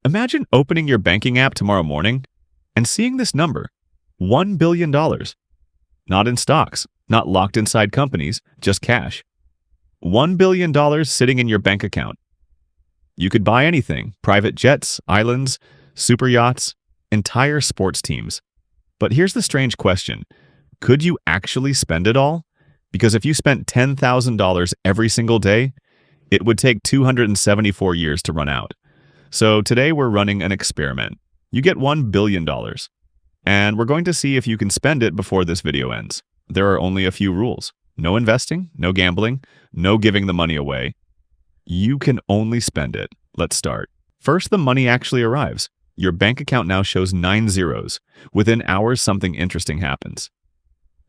Imagine opening your banking app tomorrow morning and seeing this number, $1 billion. Not in stocks, not locked inside companies, just cash. $1 billion sitting in your bank account. You could buy anything, private jets, islands, super yachts, entire sports teams. But here's the strange question. Could you actually spend it all? Because if you spent $10,000 every single day, it would take 274 years to run out. So today we're running an experiment. You get $1 billion. And we're going to see if you can spend it before this video ends. There are only a few rules. No investing, no gambling, no giving the money away. You can only spend it. Let's start. First, the money actually arrives. Your bank account now shows 9 zeros. Within hours, something interesting happens.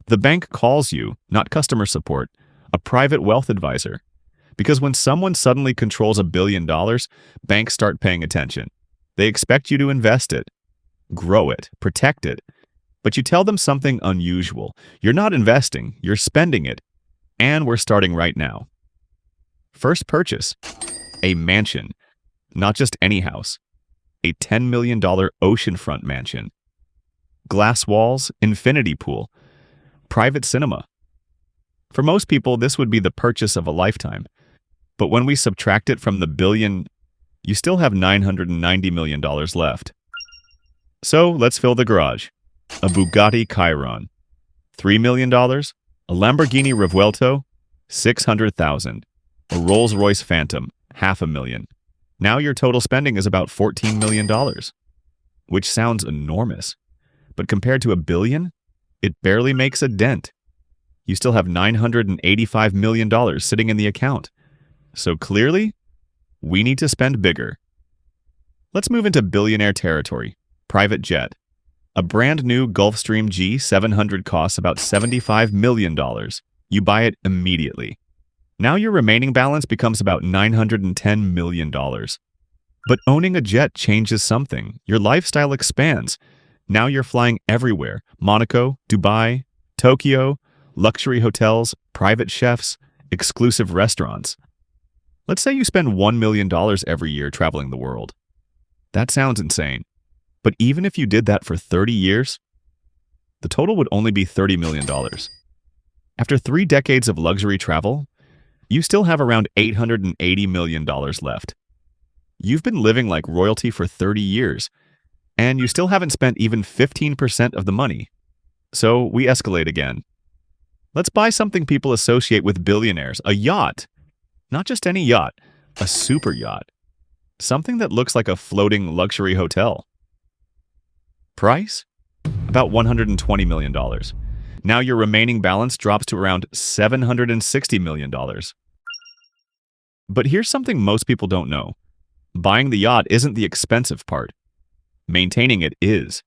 The bank calls you, not customer support, a private wealth advisor. Because when someone suddenly controls $1 billion, banks start paying attention. They expect you to invest it, grow it, protect it. But you tell them something unusual. You're not investing, you're spending it. And we're starting right now. First purchase, a mansion. Not just any house. A $10 million oceanfront mansion. Glass walls, infinity pool, private cinema. For most people, this would be the purchase of a lifetime. But when we subtract it from the billion, you still have $990 million left. So let's fill the garage. A Bugatti Chiron, $3 million. A Lamborghini Revuelto, $600,000. A Rolls-Royce Phantom, $500,000. Now your total spending is about $14 million, which sounds enormous. But compared to $1 billion, it barely makes a dent. You still have $985 million sitting in the account. So clearly, we need to spend bigger. Let's move into billionaire territory. Private jet. A brand new Gulfstream G700 costs about $75 million. You buy it immediately. Now your remaining balance becomes about $910 million. But owning a jet changes something. Your lifestyle expands. Now you're flying everywhere. Monaco, Dubai, Tokyo, luxury hotels, private chefs, exclusive restaurants. Let's say you spend $1 million every year traveling the world. That sounds insane. But even if you did that for 30 years, the total would only be $30 million. After 3 decades of luxury travel, you still have around $880 million left. You've been living like royalty for 30 years, and you still haven't spent even 15% of the money. So we escalate again. Let's buy something people associate with billionaires, a yacht. Not just any yacht, a super yacht. Something that looks like a floating luxury hotel. Price? About $120 million. Now your remaining balance drops to around $760 million. But here's something most people don't know. Buying the yacht isn't the expensive part. Maintaining it is.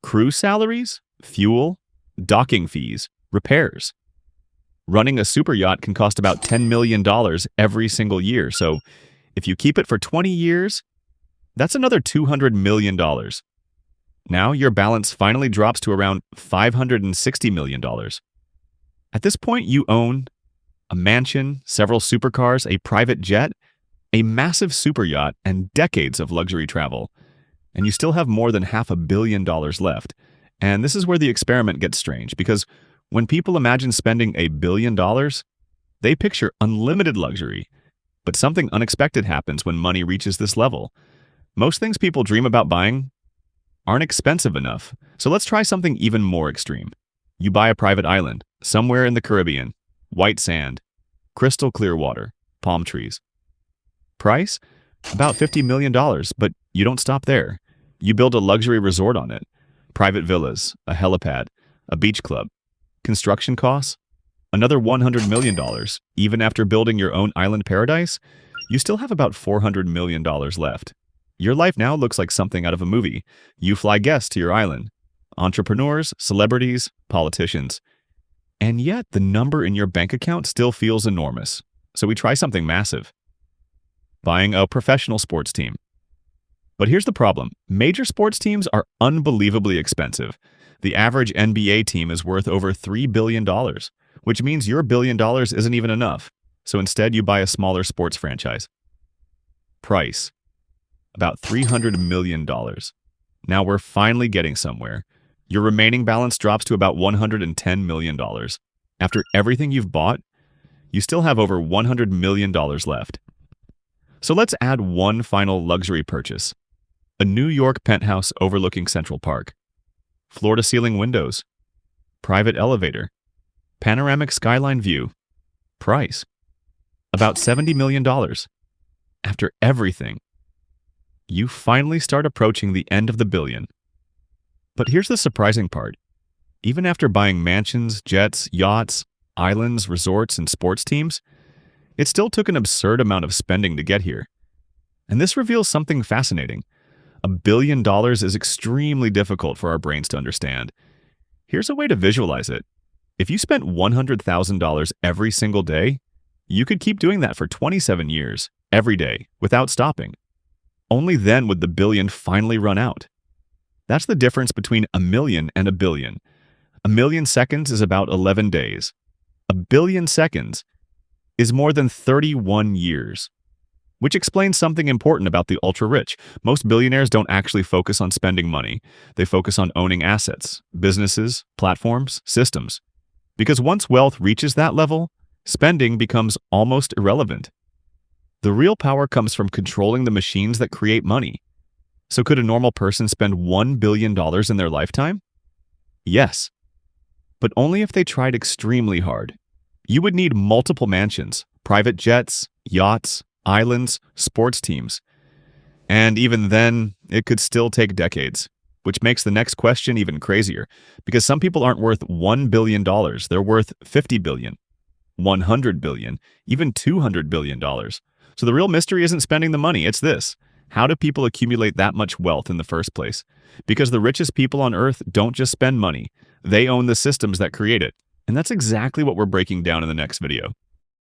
Crew salaries, fuel, docking fees, repairs. Running a super yacht can cost about $10 million every single year, so if you keep it for 20 years, that's another $200 million. Now your balance finally drops to around $560 million. At this point, you own a mansion, several supercars, a private jet, a massive super yacht, and decades of luxury travel. And you still have more than $500 million left. And this is where the experiment gets strange, because when people imagine spending $1 billion, they picture unlimited luxury. But something unexpected happens when money reaches this level. Most things people dream about buying aren't expensive enough. So let's try something even more extreme. You buy a private island, somewhere in the Caribbean, white sand, crystal clear water, palm trees. Price? About $50 million, but you don't stop there. You build a luxury resort on it. Private villas, a helipad, a beach club. Construction costs? Another $100 million. Even after building your own island paradise, you still have about $400 million left. Your life now looks like something out of a movie. You fly guests to your island. Entrepreneurs, celebrities, politicians. And yet, the number in your bank account still feels enormous. So we try something massive. Buying a professional sports team. But here's the problem. Major sports teams are unbelievably expensive. The average NBA team is worth over $3 billion, which means your $1 billion isn't even enough. So instead, you buy a smaller sports franchise. Price. about $300 million. Now we're finally getting somewhere. Your remaining balance drops to about $110 million. After everything you've bought, you still have over $100 million left. So let's add one final luxury purchase. A New York penthouse overlooking Central Park. Floor-to-ceiling windows. Private elevator. Panoramic skyline view. Price. About $70 million. After everything, you finally start approaching the end of the billion. But here's the surprising part. Even after buying mansions, jets, yachts, islands, resorts, and sports teams, it still took an absurd amount of spending to get here. And this reveals something fascinating. $1 billion is extremely difficult for our brains to understand. Here's a way to visualize it. If you spent $100,000 every single day, you could keep doing that for 27 years, every day, without stopping. Only then would the billion finally run out. That's the difference between a million and a billion. A million seconds is about 11 days. A billion seconds is more than 31 years. Which explains something important about the ultra-rich. Most billionaires don't actually focus on spending money. They focus on owning assets, businesses, platforms, systems. Because once wealth reaches that level, spending becomes almost irrelevant. The real power comes from controlling the machines that create money. So could a normal person spend $1 billion in their lifetime? Yes. But only if they tried extremely hard. You would need multiple mansions, private jets, yachts, islands, sports teams. And even then, it could still take decades, which makes the next question even crazier, because some people aren't worth $1 billion, they're worth $50 billion, $100 billion, even $200 billion. So the real mystery isn't spending the money, it's this. How do people accumulate that much wealth in the first place? Because the richest people on Earth don't just spend money, they own the systems that create it. And that's exactly what we're breaking down in the next video.